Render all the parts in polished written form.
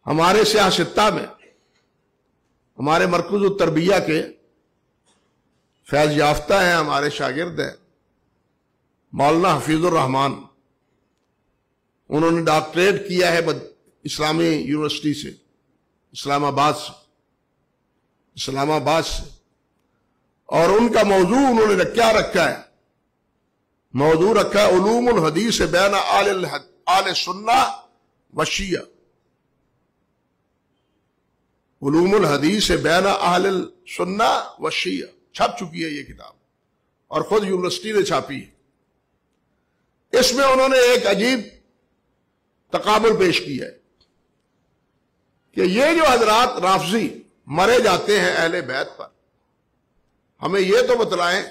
ہمارے سیاستہ میں ہمارے مرکز التربیہ کے فیض یافتہ ہیں، ہمارے شاگرد ہیں مولانا حفیظ الرحمان، انہوں نے ڈاکٹریٹ کیا ہے اسلامی یونیورسٹی سے، اسلام آباد سے، اور ان کا موضوع انہوں نے کیا رکھا ہے؟ موضوع رکھا ہے علوم الحدیث بین آل سنہ و شیعہ، علوم الحدیث بین اہل سنہ و شیعہ، چھپ چکی ہے یہ کتاب اور خود یونیورسٹی نے چھاپی ہے۔ اس میں انہوں نے ایک عجیب تقابل پیش کیا ہے کہ یہ جو حضرات رافضی مرے جاتے ہیں اہل بیت پر، ہمیں یہ تو بتلائیں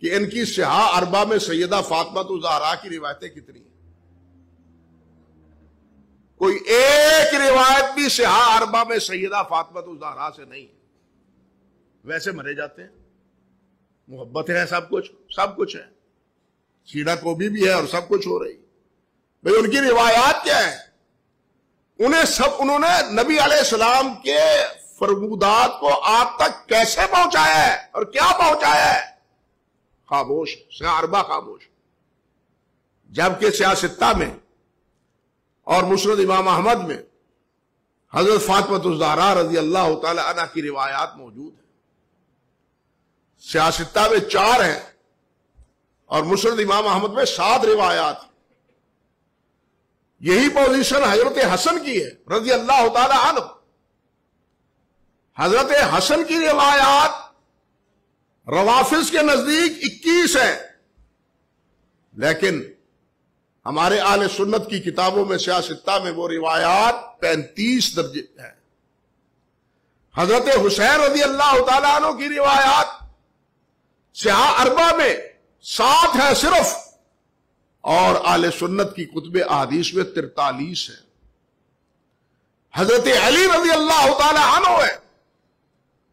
کہ ان کی صحاح اربعہ میں سیدہ فاطمہ الزہرا کی روایتیں کتنی ہیں؟ کوئی ایک روایت بھی صحاح اربعہ میں سیدہ فاطمہ الزہرا سے نہیں ہے، ویسے مرے جاتے ہیں۔ محبت ہے، سب کچھ ہے، سیڑھا کوبی بھی ہے اور سب کچھ ہو رہی۔ بھئی ان کی روایات کیا ہے؟ انہوں نے نبی علیہ السلام کے فرمودات کو آپ تک کیسے پہنچایا ہے اور کیا پہنچایا ہے؟ خاموش، صحاح اربعہ خاموش۔ جبکہ سیاستہ میں اور مسند امام احمد میں حضرت فاطمہ الزہرا رضی اللہ تعالی عنہ کی روایات موجود ہیں۔ سیاستہ میں 4 ہیں اور مسند امام احمد میں 7 روایات ہیں۔ یہی پوزیشن حضرت حسن کی ہے رضی اللہ تعالی عنہ۔ حضرت حسن کی روایات روافض کے نزدیک 21 ہیں، لیکن ہمارے اہل سنت کی کتابوں میں سیاستہ میں وہ روایات 35 درجے ہیں۔ حضرت حسین رضی اللہ تعالیٰ عنہ کی روایات صحاح اربعہ میں 7 ہیں صرف، اور اہل سنت کی کتب احادیث میں 43 ہیں۔ حضرت علی رضی اللہ تعالیٰ عنہ ہے،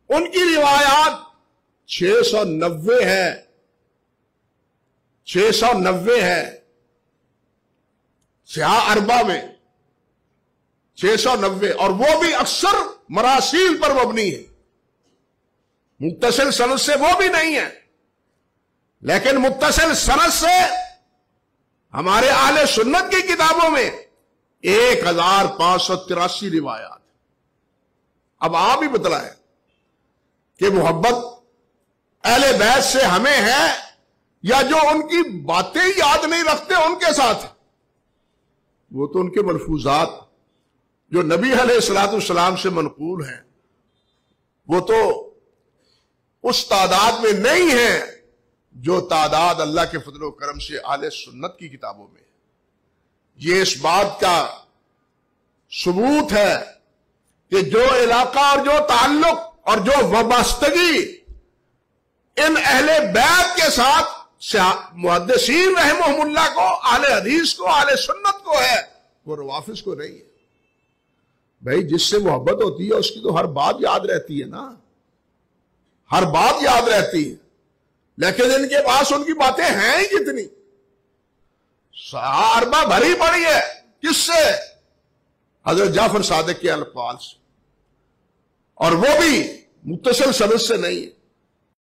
ان کی روایات 690 ہیں، 690 ہیں صحاح اربعہ میں، 690، اور وہ بھی اکثر مراسیل پر مبنی ہے، متصل سند سے وہ بھی نہیں ہے، لیکن متصل سند سے ہمارے اہل سنت کی کتابوں میں 1583 روایات۔ اب آپ ہی بتلائیں کہ محبت اہل بیت سے ہمیں ہے یا جو ان کی باتیں یاد نہیں رکھتے ان کے ساتھ؟ وہ تو ان کے ملفوظات جو نبی علیہ السلام سے منقول ہیں وہ تو اس تعداد میں نہیں ہے جو تعداد اللہ کے فضل و کرم سے اہل سنت کی کتابوں میں ہے۔ یہ اس بات کا ثبوت ہے کہ جو علاقہ اور جو تعلق اور جو وابستگی ان اہل بیت کے ساتھ محدثین رحمہم اللہ کو، اہل حدیث کو، اہل سنت کو ہے، وہ روافض کو نہیں ہے۔ بھائی جس سے محبت ہوتی ہے اس کی تو ہر بات یاد رہتی ہے نا، ہر بات یاد رہتی ہے، لیکن ان کے پاس ان کی باتیں ہیں ہی کتنی؟ صحاح اربعہ بھری پڑی ہے، کس سے؟ حضرت جعفر صادق کے الفاظ سے، اور وہ بھی متصل سند سے نہیں ہے۔